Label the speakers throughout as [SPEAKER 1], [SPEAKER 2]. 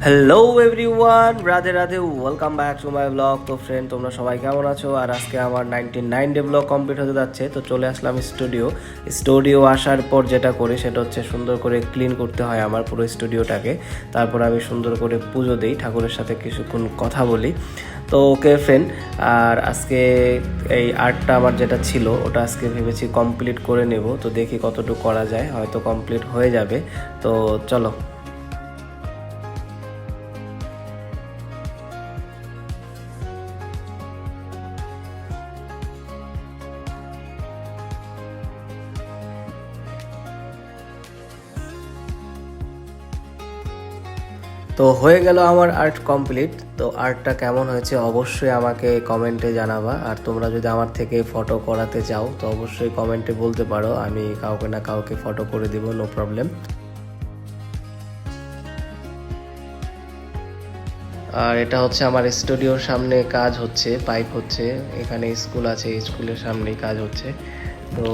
[SPEAKER 1] Hello everyone, Radhe Radhe, welcome back to my blog. তো friend, তোমরা সবাই কেমন আছো? আর আজকে আমার 99 ডে ব্লগ কমপ্লিট হতে যাচ্ছে। তো চলে আসলাম স্টুডিও আসার পর যেটা করি সেটা হচ্ছে সুন্দর করে ক্লিন করতে হয় আমার পুরো স্টুডিওটাকে। তারপর আমি সুন্দর করে পুজো দিই, ঠাকুরের সাথে কিছুক্ষণ কথা বলি। তো ওকে ফ্রেন্ড, আর আজকে এই আর্টটা আমার যেটা ছিল ওটা আজকে ভেবেছি কমপ্লিট করে নেব। তো দেখি কতটুকু করা যায়, হয়তো কমপ্লিট হয়ে যাবে। তো চলো। তো হয়ে গেল আমার আর্ট কমপ্লিট। তো আর্টটা কেমন হয়েছে অবশ্যই আমাকে কমেন্টে জানাবা। আর তোমরা যদি আমার থেকে ফটো করাতে চাও তো অবশ্যই কমেন্টে বলতে পারো, আমি কাউকে না কাউকে ফটো করে দিব, নো প্রবলেম। আর এটা হচ্ছে আমার স্টুডিওর সামনে কাজ হচ্ছে, পাইপ হচ্ছে। এখানে স্কুল আছে, স্কুলের সামনেই কাজ হচ্ছে। তো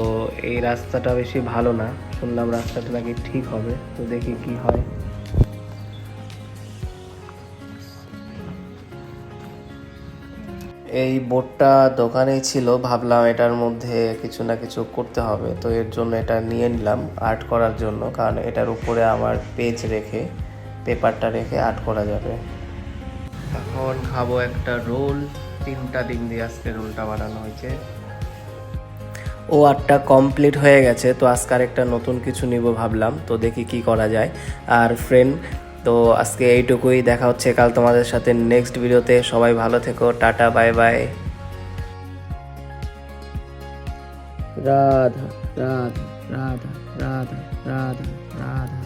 [SPEAKER 1] এই রাস্তাটা বেশি ভালো না, শুনলাম রাস্তাটা নাকি ঠিক হবে, তো দেখি কি হয়। এই বোর্ডটা দোকানেই ছিল, ভাবলাম এটার মধ্যে কিছু না কিছু করতে হবে, তো এর জন্য এটা নিয়ে নিলাম আর্ট করার জন্য। কারণ এটার উপরে আমার পেজ রেখে, পেপারটা রেখে আর্ট করা যাবে। এখন খাবো একটা রোল। 3টা ডিম দিয়ে আজকে রোলটা বানানো হয়েছে। ও আর্টটা কমপ্লিট হয়ে গেছে, তো আজকে একটা নতুন কিছু নিব ভাবলাম, তো দেখি কি করা যায়। আর ফ্রেন্ড, তো আজকে এইটুকুই, দেখা হচ্ছে কাল তোমাদের সাথে নেক্সট ভিডিওতে। সবাই ভালো থেকো, tata, bye bye. Radha Radha Radha Radha Radha Radha.